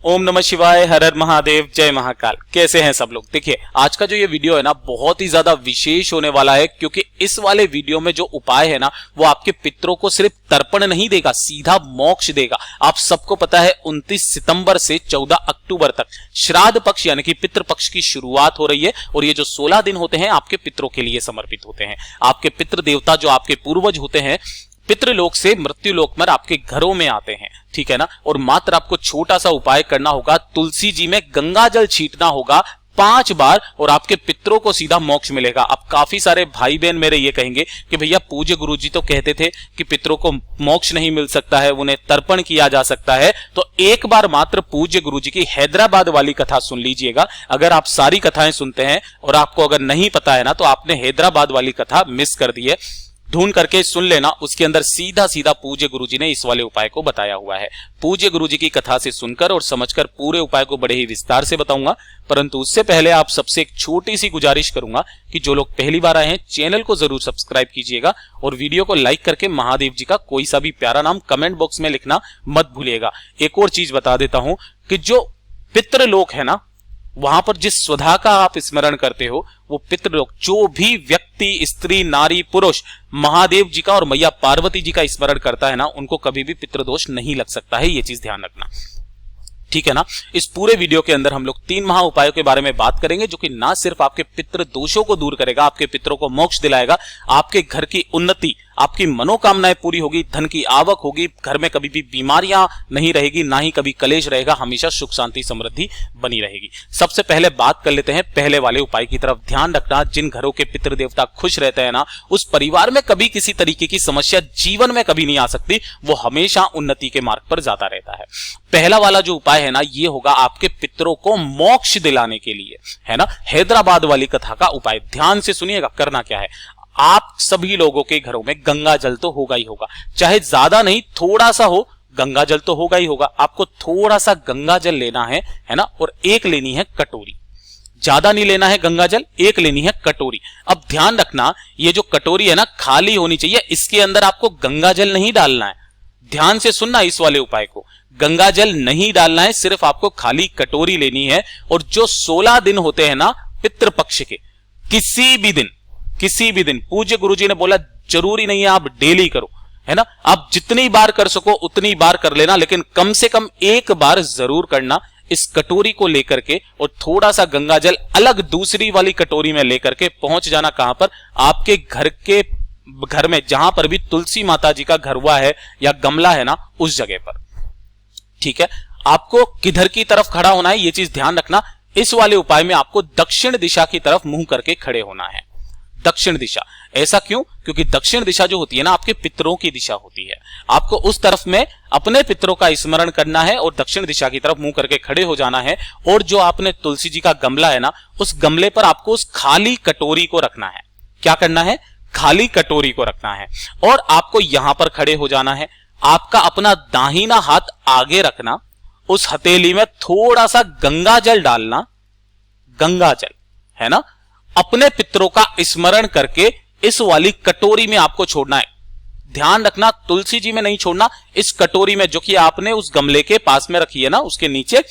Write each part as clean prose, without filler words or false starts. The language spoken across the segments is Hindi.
ओम नमः शिवाय, हर हर महादेव, जय महाकाल। कैसे हैं सब लोग। देखिए आज का जो ये वीडियो है ना बहुत ही ज्यादा विशेष होने वाला है, क्योंकि इस वाले वीडियो में जो उपाय है ना वो आपके पितरों को सिर्फ तर्पण नहीं देगा, सीधा मोक्ष देगा। आप सबको पता है 29 सितंबर से 14 अक्टूबर तक श्राद्ध पक्ष यानी कि पितृ पक्ष की शुरुआत हो रही है, और ये जो 16 दिन होते हैं आपके पितरों के लिए समर्पित होते हैं। आपके पितृ देवता जो आपके पूर्वज होते हैं पितृलोक से मृत्युलोक में आपके घरों में आते हैं, ठीक है ना। और मात्र आपको छोटा सा उपाय करना होगा, तुलसी जी में गंगा जल छींटना होगा 5 बार और आपके पितरों को सीधा मोक्ष मिलेगा। अब काफी सारे भाई बहन मेरे ये कहेंगे कि भैया पूज्य गुरुजी तो कहते थे कि पितरों को मोक्ष नहीं मिल सकता है, उन्हें तर्पण किया जा सकता है। तो एक बार मात्र पूज्य गुरुजी की हैदराबाद वाली कथा सुन लीजिएगा। अगर आप सारी कथाएं सुनते हैं और आपको अगर नहीं पता है ना तो आपने हैदराबाद वाली कथा मिस कर दी है, ढूंढ करके सुन लेना। उसके अंदर सीधा सीधा पूज्य गुरुजी ने इस वाले उपाय को बताया हुआ है। पूज्य गुरुजी की कथा से सुनकर और समझकर पूरे उपाय को बड़े ही विस्तार से बताऊंगा, परंतु उससे पहले आप सबसे एक छोटी सी गुजारिश करूंगा कि जो लोग पहली बार आए हैं चैनल को जरूर सब्सक्राइब कीजिएगा और वीडियो को लाइक करके महादेव जी का कोई सा भी प्यारा नाम कमेंट बॉक्स में लिखना मत भूलिएगा। एक और चीज बता देता हूं कि जो पितृलोक है ना वहां पर जिस स्वधा का आप स्मरण करते हो वो पितृलोक, जो भी व्यक्ति स्त्री नारी पुरुष महादेव जी का और मैया पार्वती जी का स्मरण करता है ना उनको कभी भी पितृदोष नहीं लग सकता है। ये चीज ध्यान रखना, ठीक है ना। इस पूरे वीडियो के अंदर हम लोग 3 महा उपायों के बारे में बात करेंगे, जो कि ना सिर्फ आपके पितृ दोषों को दूर करेगा, आपके पितरों को मोक्ष दिलाएगा, आपके घर की उन्नति, आपकी मनोकामनाएं पूरी होगी, धन की आवक होगी, घर में कभी भी बीमारियां नहीं रहेगी, ना ही कभी कलेश रहेगा, हमेशा सुख शांति समृद्धि बनी रहेगी। सबसे पहले बात कर लेते हैं पहले वाले उपाय की तरफ। ध्यान रखना, जिन घरों के पितृ देवता खुश रहते हैं ना उस परिवार में कभी किसी तरीके की समस्या जीवन में कभी नहीं आ सकती, वो हमेशा उन्नति के मार्ग पर जाता रहता है। पहला वाला जो उपाय है ना ये होगा आपके पितरों को मोक्ष दिलाने के लिए, है ना। हैदराबाद वाली कथा का उपाय ध्यान से सुनिएगा। करना क्या है, आप सभी लोगों के घरों में गंगा जल तो होगा ही होगा, चाहे ज्यादा नहीं थोड़ा सा हो, गंगा जल तो होगा ही होगा। आपको थोड़ा सा गंगा जल लेना है ना, और एक लेनी है कटोरी, ज्यादा नहीं लेना है गंगा जल, एक लेनी है कटोरी। अब ध्यान रखना ये जो कटोरी है ना खाली होनी चाहिए, इसके अंदर आपको गंगा जल नहीं डालना है। ध्यान से सुनना इस वाले उपाय को, गंगा जल नहीं डालना है, सिर्फ आपको खाली कटोरी लेनी है। और जो 16 दिन होते हैं ना पितृपक्ष के, किसी भी दिन पूज्य गुरुजी ने बोला जरूरी नहीं है आप डेली करो, है ना। आप जितनी बार कर सको उतनी बार कर लेना, लेकिन कम से कम एक बार जरूर करना। इस कटोरी को लेकर के और थोड़ा सा गंगा जल अलग दूसरी वाली कटोरी में लेकर के पहुंच जाना कहां पर, आपके घर में जहां पर भी तुलसी माता जी का घर हुआ है या गमला है ना उस जगह पर, ठीक है। आपको किधर की तरफ खड़ा होना है ये चीज ध्यान रखना। इस वाले उपाय में आपको दक्षिण दिशा की तरफ मुंह करके खड़े होना है। दक्षिण दिशा, ऐसा क्यों? क्योंकि दक्षिण दिशा जो होती है ना आपके पितरों की दिशा होती है। आपको उस तरफ में अपने पितरों का स्मरण करना है और दक्षिण दिशा की तरफ मुंह करके खड़े हो जाना है। और जो आपने तुलसी जी का गमला है ना उस गमले पर आपको उस खाली कटोरी को रखना है। क्या करना है? खाली कटोरी को रखना है और आपको यहां पर खड़े हो जाना है। आपका अपना दाहिना हाथ आगे रखना, उस हथेली में थोड़ा सा गंगा जल डालना, गंगा जल, है ना। अपने पितरों का स्मरण करके इस वाली कटोरी में आपको छोड़ना है। ध्यान रखना तुलसी जी में नहीं छोड़ना, इस कटोरी में जो कि आपने उस गमले के पास में रखी है ना उसके नीचे,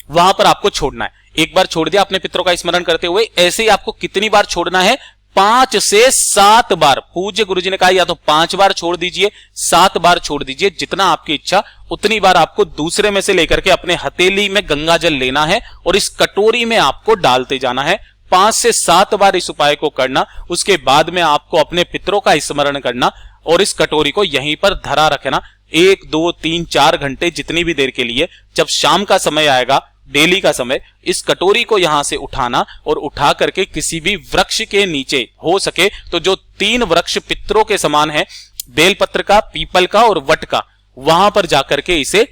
वहां पर आपको छोड़ना है। एक बार छोड़ दिया अपने पितरों का स्मरण करते हुए, ऐसे ही आपको कितनी बार छोड़ना है? 5 से 7 बार। पूज्य गुरुजी ने कहा या तो 5 बार छोड़ दीजिए, 7 बार छोड़ दीजिए, जितना आपकी इच्छा उतनी बार आपको दूसरे में से लेकर के अपने हथेली में गंगा जल लेना है और इस कटोरी में आपको डालते जाना है। 5 से 7 बार इस उपाय को करना। उसके बाद में आपको अपने पितरों का स्मरण करना और इस कटोरी को यहीं पर धरा रखना 1, 2, 3, 4 घंटे, जितनी भी देर के लिए। जब शाम का समय आएगा, डेली का समय, इस कटोरी को यहां से उठाना और उठा करके किसी भी वृक्ष के नीचे, हो सके तो जो 3 वृक्ष पितरों के समान है, बेलपत्र का, पीपल का और वट का, वहां पर जाकर के इसे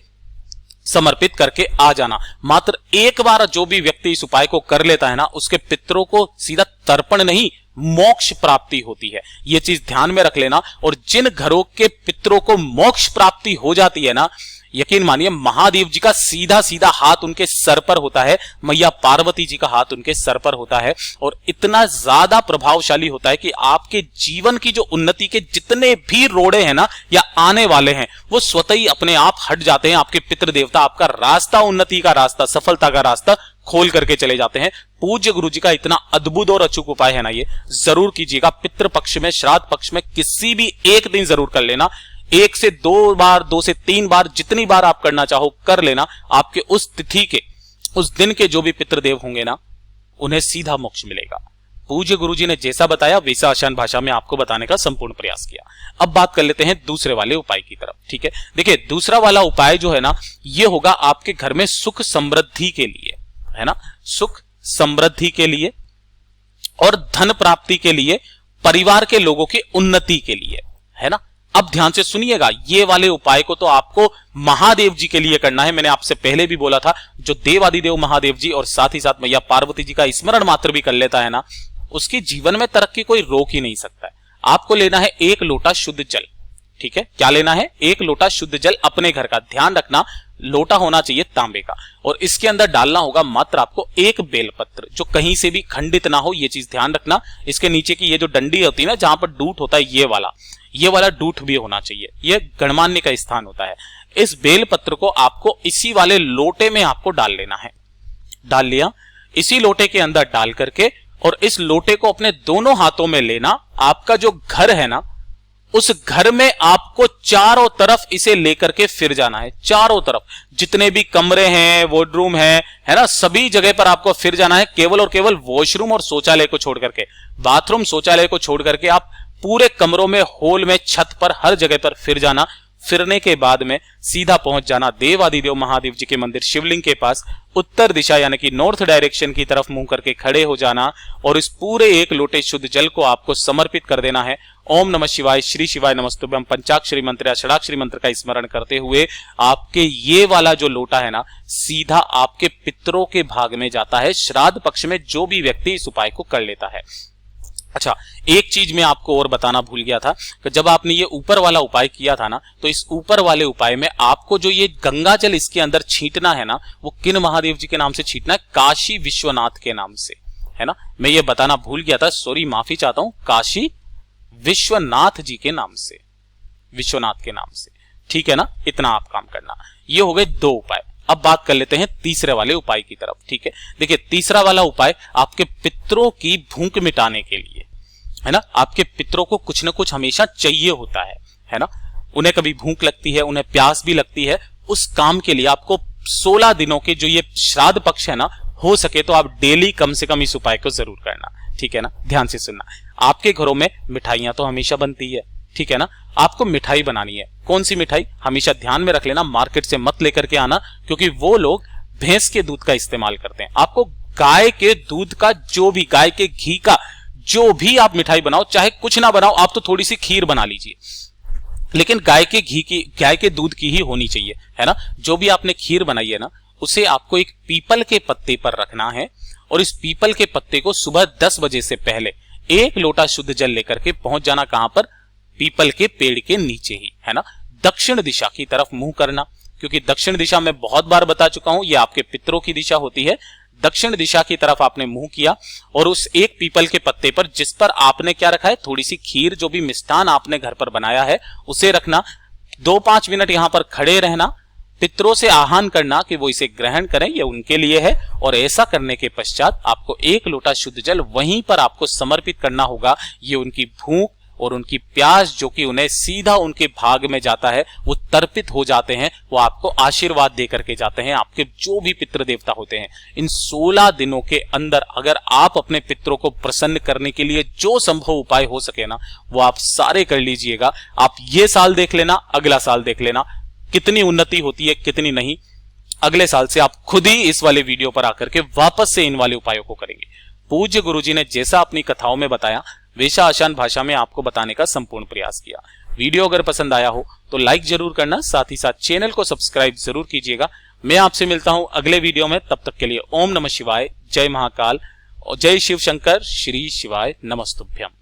समर्पित करके आ जाना। मात्र एक बार जो भी व्यक्ति इस उपाय को कर लेता है ना उसके पितरों को सीधा तर्पण नहीं मोक्ष प्राप्ति होती है। यह चीज ध्यान में रख लेना। और जिन घरों के पितरों को मोक्ष प्राप्ति हो जाती है ना, यकीन मानिए महादेव जी का सीधा सीधा हाथ उनके सर पर होता है, मैया पार्वती जी का हाथ उनके सर पर होता है, और इतना ज्यादा प्रभावशाली होता है कि आपके जीवन की जो उन्नति के जितने भी रोड़े हैं ना या आने वाले हैं वो स्वतः ही अपने आप हट जाते हैं। आपके पितृ देवता आपका रास्ता, उन्नति का रास्ता, सफलता का रास्ता खोल करके चले जाते हैं। पूज्य गुरु जी का इतना अद्भुत और अचूक उपाय है ना, ये जरूर कीजिएगा। पितृ पक्ष में, श्राद्ध पक्ष में किसी भी एक दिन जरूर कर लेना। 1 से 2 बार, 2 से 3 बार, जितनी बार आप करना चाहो कर लेना। आपके उस तिथि के, उस दिन के जो भी पितृदेव होंगे ना, उन्हें सीधा मोक्ष मिलेगा। पूज्य गुरुजी ने जैसा बताया वैसा आसान भाषा में आपको बताने का संपूर्ण प्रयास किया। अब बात कर लेते हैं दूसरे वाले उपाय की तरफ। ठीक है, देखिए दूसरा वाला उपाय जो है ना, ये होगा आपके घर में सुख समृद्धि के लिए, है ना, सुख समृद्धि के लिए और धन प्राप्ति के लिए, परिवार के लोगों की उन्नति के लिए, है ना। अब ध्यान से सुनिएगा, ये वाले उपाय को तो आपको महादेव जी के लिए करना है। मैंने आपसे पहले भी बोला था, जो देवादिदेव महादेव जी और साथ ही साथ मैया पार्वती जी का स्मरण मात्र भी कर लेता है ना, उसकी जीवन में तरक्की कोई रोक ही नहीं सकता है। आपको लेना है 1 लोटा शुद्ध जल। ठीक है, क्या लेना है? 1 लोटा शुद्ध जल अपने घर का। ध्यान रखना, लोटा होना चाहिए तांबे का, और इसके अंदर डालना होगा मात्र आपको 1 बेलपत्र, जो कहीं से भी खंडित ना हो, ये चीज ध्यान रखना। इसके नीचे की ये जो डंडी होती है ना, जहां पर डूट होता है, ये वाला डूट भी होना चाहिए। ये गणमान्य का स्थान होता है। इस बेलपत्र को आपको इसी वाले लोटे में आपको डाल लेना है। डाल लिया, इसी लोटे के अंदर डाल करके, और इस लोटे को अपने दोनों हाथों में लेना। आपका जो घर है ना, उस घर में आपको चारों तरफ इसे लेकर के फिर जाना है। चारों तरफ जितने भी कमरे हैं, वॉर्डरूम है ना, सभी जगह पर आपको फिर जाना है। केवल और केवल वॉशरूम और शौचालय को छोड़ करके, बाथरूम शौचालय को छोड़ करके आप पूरे कमरों में, हॉल में, छत पर, हर जगह पर फिर जाना। फिरने के बाद में सीधा पहुंच जाना देवादिदेव महादेव जी के मंदिर शिवलिंग के पास। उत्तर दिशा यानी कि नॉर्थ डायरेक्शन की तरफ मुंह करके खड़े हो जाना, और इस पूरे 1 लोटे शुद्ध जल को आपको समर्पित कर देना है। ओम नमः शिवाय, श्री शिवाय नमस्तुभ्यम पंचाक्षरी मंत्र या षडाक्षरी मंत्र का स्मरण करते हुए आपके ये वाला जो लोटा है ना, सीधा आपके पितरों के भाग में जाता है। श्राद्ध पक्ष में जो भी व्यक्ति इस उपाय को कर लेता है। अच्छा, एक चीज मैं आपको और बताना भूल गया था कि जब आपने ये ऊपर वाला उपाय किया था ना, तो इस ऊपर वाले उपाय में आपको जो ये गंगा जल इसके अंदर छींटना है ना, वो किन महादेव जी के नाम से छींटना है? काशी विश्वनाथ के नाम से, है ना। मैं ये बताना भूल गया था, सॉरी, माफी चाहता हूं। काशी विश्वनाथ जी के नाम से, विश्वनाथ के नाम से, ठीक है ना। इतना आप काम करना। ये हो गए 2 उपाय। अब बात कर लेते हैं तीसरे वाले उपाय की तरफ। ठीक है, देखिए तीसरा वाला उपाय आपके पितरों की भूख मिटाने के लिए, है ना। आपके पितरों को कुछ ना कुछ हमेशा चाहिए होता है ना। उन्हें कभी भूख लगती है, उन्हें प्यास भी लगती है। उस काम के लिए आपको 16 दिनों के जो ये श्राद्ध पक्ष है ना, हो सके तो आप डेली कम से कम इस उपाय को जरूर करना। ठीक है ना, ध्यान से सुनना। आपके घरों में मिठाइयां तो हमेशा बनती है, ठीक है ना। आपको मिठाई बनानी है। कौन सी मिठाई? हमेशा ध्यान में रख लेना, मार्केट से मत लेकर के आना, क्योंकि वो लोग भैंस के दूध का इस्तेमाल करते हैं। आपको गाय के दूध का, जो भी गाय के घी का जो भी आप मिठाई बनाओ, चाहे कुछ ना बनाओ, आप तो थोड़ी सी खीर बना लीजिए, लेकिन गाय के घी की, गाय के दूध की ही होनी चाहिए, है ना। जो भी आपने खीर बनाई है ना, उसे आपको एक पीपल के पत्ते पर रखना है, और इस पीपल के पत्ते को सुबह 10 बजे से पहले 1 लोटा शुद्ध जल लेकर के पहुंच जाना। कहां पर? पीपल के पेड़ के नीचे ही, है ना। दक्षिण दिशा की तरफ मुंह करना, क्योंकि दक्षिण दिशा में बहुत बार बता चुका हूं, ये आपके पितरों की दिशा होती है। दक्षिण दिशा की तरफ आपने मुंह किया, और उस एक पीपल के पत्ते पर, जिस पर आपने क्या रखा है, थोड़ी सी खीर, जो भी मिष्ठान आपने घर पर बनाया है, उसे रखना। 2-5 मिनट यहां पर खड़े रहना, पितरों से आह्वान करना कि वो इसे ग्रहण करें, ये उनके लिए है। और ऐसा करने के पश्चात आपको 1 लोटा शुद्ध जल वहीं पर आपको समर्पित करना होगा। ये उनकी भूख और उनकी प्यास, जो कि उन्हें सीधा उनके भाग में जाता है, वो तर्पित हो जाते हैं। वो आपको आशीर्वाद दे करके जाते हैं। आपके जो भी पितृ देवता होते हैं, इन 16 दिनों के अंदर अगर आप अपने पितरों को प्रसन्न करने के लिए जो संभव उपाय हो सके ना, वो आप सारे कर लीजिएगा। आप ये साल देख लेना, अगला साल देख लेना, कितनी उन्नति होती है, कितनी नहीं। अगले साल से आप खुद ही इस वाले वीडियो पर आकर के वापस से इन वाले उपायों को करेंगे। पूज्य गुरुजी ने जैसा अपनी कथाओं में बताया, वैसा आसान भाषा में आपको बताने का संपूर्ण प्रयास किया। वीडियो अगर पसंद आया हो तो लाइक जरूर करना, साथ ही साथ चैनल को सब्सक्राइब जरूर कीजिएगा। मैं आपसे मिलता हूं अगले वीडियो में, तब तक के लिए ओम नमः शिवाय, जय महाकाल और जय शिव शंकर, श्री शिवाय नमस्तुभ्यम।